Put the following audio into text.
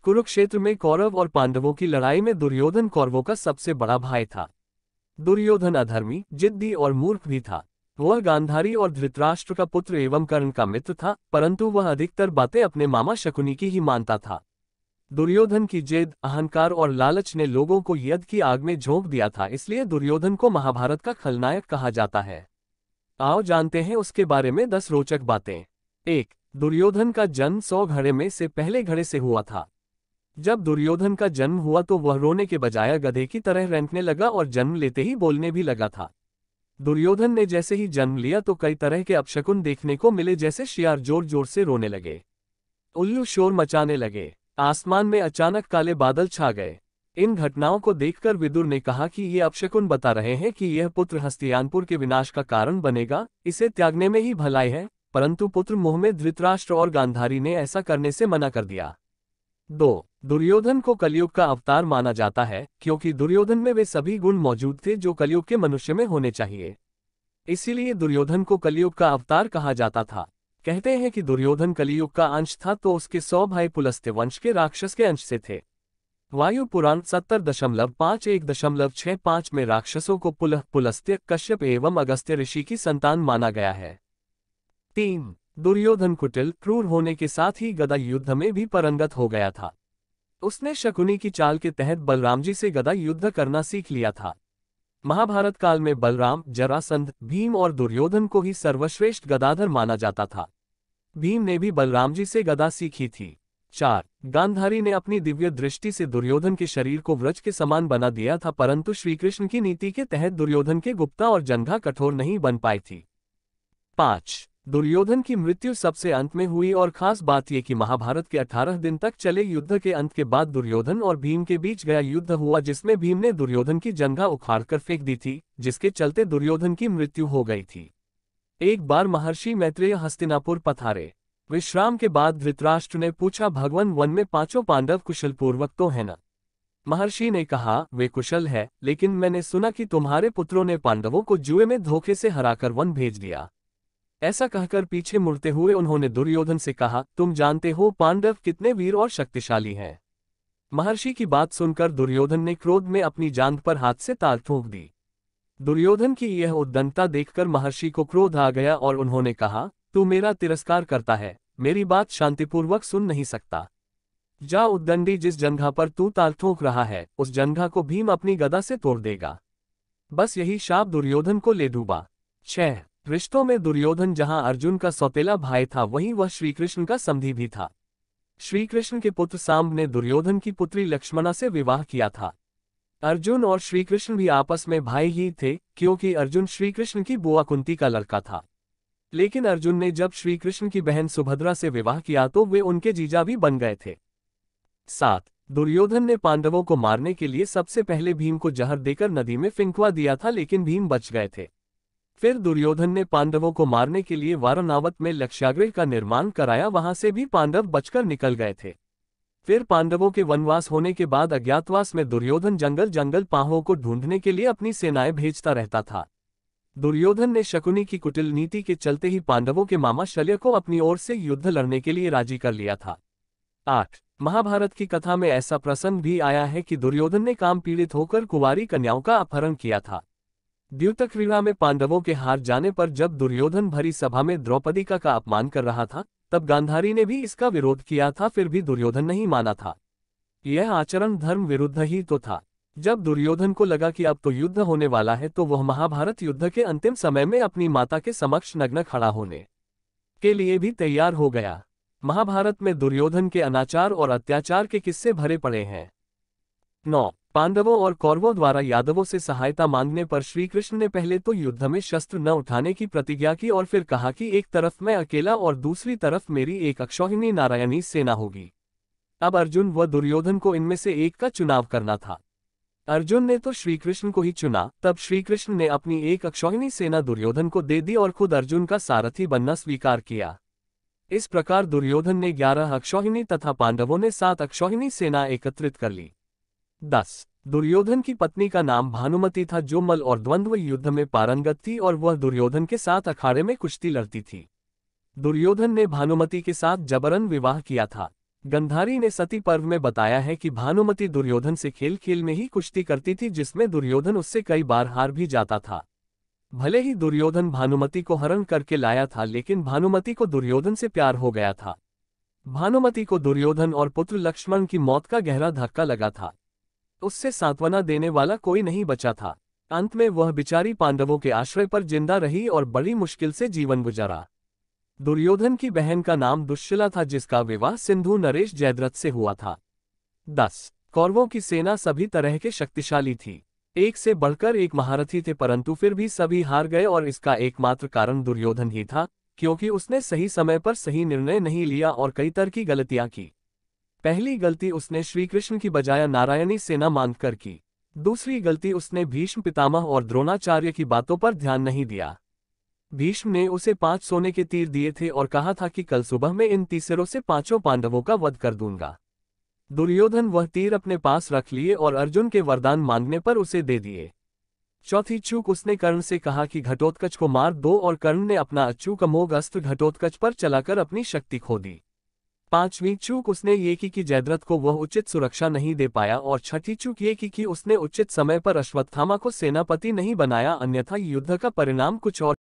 कुरुक्षेत्र में कौरव और पांडवों की लड़ाई में दुर्योधन कौरवों का सबसे बड़ा भाई था। दुर्योधन अधर्मी, जिद्दी और मूर्ख भी था। वह गांधारी और धृतराष्ट्र का पुत्र एवं कर्ण का मित्र था, परंतु वह अधिकतर बातें अपने मामा शकुनी की ही मानता था। दुर्योधन की जिद, अहंकार और लालच ने लोगों को यज्ञ की आग में झोंक दिया था, इसलिए दुर्योधन को महाभारत का खलनायक कहा जाता है। आओ जानते हैं उसके बारे में 10 रोचक बातें। 1. दुर्योधन का जन्म 100 घड़े में से पहले घड़े से हुआ था। जब दुर्योधन का जन्म हुआ तो वह रोने के बजाय गधे की तरह रेंकने लगा और जन्म लेते ही बोलने भी लगा था। दुर्योधन ने जैसे ही जन्म लिया तो कई तरह के अपशकुन देखने को मिले, जैसे शियार जोर जोर से रोने लगे, उल्लू शोर मचाने लगे, आसमान में अचानक काले बादल छा गए। इन घटनाओं को देखकर विदुर ने कहा कि ये अपशकुन बता रहे हैं कि यह पुत्र हस्तिनापुर के विनाश का कारण बनेगा, इसे त्यागने में ही भलाई है। परंतु पुत्र मोह में धृतराष्ट्र और गांधारी ने ऐसा करने से मना कर दिया। 2. दुर्योधन को कलयुग का अवतार माना जाता है, क्योंकि दुर्योधन में वे सभी गुण मौजूद थे जो कलयुग के मनुष्य में होने चाहिए। इसीलिए दुर्योधन को कलयुग का अवतार कहा जाता था। कहते हैं कि दुर्योधन कलयुग का अंश था तो उसके 100 भाई पुलस्त्य वंश के राक्षस के अंश से थे। वायु पुराण 70.5165 में राक्षसों को पुलस्त्य, कश्यप एवं अगस्त्य ऋषि की संतान माना गया है। 3. दुर्योधन कुटिल, क्रूर होने के साथ ही गदा युद्ध में भी पारंगत हो गया था। उसने शकुनी की चाल के तहत बलराम जी से गदा युद्ध करना सीख लिया था। महाभारत काल में बलराम, जरासंध, भीम और दुर्योधन को ही सर्वश्रेष्ठ गदाधर माना जाता था। भीम ने भी बलराम जी से गदा सीखी थी। 4. गांधारी ने अपनी दिव्य दृष्टि से दुर्योधन के शरीर को वृक्ष के समान बना दिया था, परंतु श्रीकृष्ण की नीति के तहत दुर्योधन के गुप्ता और जंघा कठोर नहीं बन पाई थी। 5. दुर्योधन की मृत्यु सबसे अंत में हुई और खास बात यह कि महाभारत के 18 दिन तक चले युद्ध के अंत के बाद दुर्योधन और भीम के बीच गया युद्ध हुआ, जिसमें भीम ने दुर्योधन की जंघा उखाड़कर फेंक दी थी, जिसके चलते दुर्योधन की मृत्यु हो गई थी। एक बार महर्षि मैत्रेय हस्तिनापुर पधारे। विश्राम के बाद धृतराष्ट्र ने पूछा, भगवान, वन में 5 पांडव कुशलपूर्वक तो है न? महर्षि ने कहा, वे कुशल है, लेकिन मैंने सुना कि तुम्हारे पुत्रों ने पांडवों को जुए में धोखे से हराकर वन भेज दिया। ऐसा कहकर पीछे मुड़ते हुए उन्होंने दुर्योधन से कहा, तुम जानते हो पांडव कितने वीर और शक्तिशाली हैं। महर्षि की बात सुनकर दुर्योधन ने क्रोध में अपनी जांघ पर हाथ से ताल ठोक दी। दुर्योधन की यह उद्दंडता देखकर महर्षि को क्रोध आ गया और उन्होंने कहा, तू मेरा तिरस्कार करता है, मेरी बात शांतिपूर्वक सुन नहीं सकता। जा उद्दंडी, जिस जंघा पर तू ताल ठोक रहा है उस जंघा को भीम अपनी गदा से तोड़ देगा। बस यही शाप दुर्योधन को ले डूबा। 6. रिश्तों में दुर्योधन जहां अर्जुन का सौतेला भाई था, वहीं वह श्रीकृष्ण का समधी भी था। श्रीकृष्ण के पुत्र सांब ने दुर्योधन की पुत्री लक्ष्मणा से विवाह किया था। अर्जुन और श्रीकृष्ण भी आपस में भाई ही थे, क्योंकि अर्जुन श्रीकृष्ण की बुआ कुंती का लड़का था। लेकिन अर्जुन ने जब श्रीकृष्ण की बहन सुभद्रा से विवाह किया तो वे उनके जीजा भी बन गए थे। 7. दुर्योधन ने पांडवों को मारने के लिए सबसे पहले भीम को जहर देकर नदी में फेंकवा दिया था, लेकिन भीम बच गए थे। फिर दुर्योधन ने पांडवों को मारने के लिए वारणावत में लक्ष्यागृह का निर्माण कराया, वहां से भी पांडव बचकर निकल गए थे। फिर पांडवों के वनवास होने के बाद अज्ञातवास में दुर्योधन जंगल जंगल पांडवों को ढूंढने के लिए अपनी सेनाएं भेजता रहता था। दुर्योधन ने शकुनी की कुटिल नीति के चलते ही पांडवों के मामा शल्य को अपनी ओर से युद्ध लड़ने के लिए राजी कर लिया था। 8. महाभारत की कथा में ऐसा प्रसंग भी आया है कि दुर्योधन ने काम पीड़ित होकर कुंवारी कन्याओं का अपहरण किया था। द्यूत क्रीड़ा में पांडवों के हार जाने पर जब दुर्योधन भरी सभा में द्रौपदी का अपमान कर रहा था, तब गांधारी ने भी इसका विरोध किया था, फिर भी दुर्योधन नहीं माना था। यह आचरण धर्म विरुद्ध ही तो था। जब दुर्योधन को लगा कि अब तो युद्ध होने वाला है तो वह महाभारत युद्ध के अंतिम समय में अपनी माता के समक्ष नग्न खड़ा होने के लिए भी तैयार हो गया। महाभारत में दुर्योधन के अनाचार और अत्याचार के किस्से भरे पड़े हैं। 9. पांडवों और कौरवों द्वारा यादवों से सहायता मांगने पर श्रीकृष्ण ने पहले तो युद्ध में शस्त्र न उठाने की प्रतिज्ञा की और फिर कहा कि एक तरफ मैं अकेला और दूसरी तरफ मेरी एक अक्षौहिणी नारायणी सेना होगी। अब अर्जुन व दुर्योधन को इनमें से एक का चुनाव करना था। अर्जुन ने तो श्रीकृष्ण को ही चुना। तब श्रीकृष्ण ने अपनी एक अक्षौहिणी सेना दुर्योधन को दे दी और खुद अर्जुन का सारथी बनना स्वीकार किया। इस प्रकार दुर्योधन ने 11 अक्षौहिणी तथा पांडवों ने 7 अक्षौहिणी सेना एकत्रित कर ली। 10. दुर्योधन की पत्नी का नाम भानुमति था, जो मल्ल और द्वंद्व युद्ध में पारंगत थी और वह दुर्योधन के साथ अखाड़े में कुश्ती लड़ती थी। दुर्योधन ने भानुमति के साथ जबरन विवाह किया था। गंधारी ने सती पर्व में बताया है कि भानुमति दुर्योधन से खेल खेल में ही कुश्ती करती थी, जिसमें दुर्योधन उससे कई बार हार भी जाता था। भले ही दुर्योधन भानुमति को हरण करके लाया था, लेकिन भानुमति को दुर्योधन से प्यार हो गया था। भानुमति को दुर्योधन और पुत्र लक्ष्मण की मौत का गहरा धक्का लगा था। उससे सांत्वना देने वाला कोई नहीं बचा था। अंत में वह बेचारी पांडवों के आश्रय पर जिंदा रही और बड़ी मुश्किल से जीवन गुजारा। दुर्योधन की बहन का नाम दुश्शिला था, जिसका विवाह सिंधु नरेश जयद्रथ से हुआ था। 10. कौरवों की सेना सभी तरह के शक्तिशाली थी। एक से बढ़कर एक महारथी थे, परंतु फिर भी सभी हार गए और इसका एकमात्र कारण दुर्योधन ही था, क्योंकि उसने सही समय पर सही निर्णय नहीं लिया और कई तरह की गलतियां की। पहली गलती उसने श्रीकृष्ण की बजाय नारायणी सेना मानकर की। दूसरी गलती उसने भीष्म पितामह और द्रोणाचार्य की बातों पर ध्यान नहीं दिया। भीष्म ने उसे 5 सोने के तीर दिए थे और कहा था कि कल सुबह मैं इन तीसरों से 5 पांडवों का वध कर दूंगा। दुर्योधन वह तीर अपने पास रख लिए और अर्जुन के वरदान मांगने पर उसे दे दिए। चौथी चूक उसने कर्ण से कहा कि घटोत्कच को मार दो, और कर्ण ने अपना अचूक अमोघ अस्त्र घटोत्कच पर चलाकर अपनी शक्ति खो दी। 5वीं चूक उसने ये की कि जयद्रथ को वह उचित सुरक्षा नहीं दे पाया, और छठी चूक ये की कि उसने उचित समय पर अश्वत्थामा को सेनापति नहीं बनाया, अन्यथा युद्ध का परिणाम कुछ और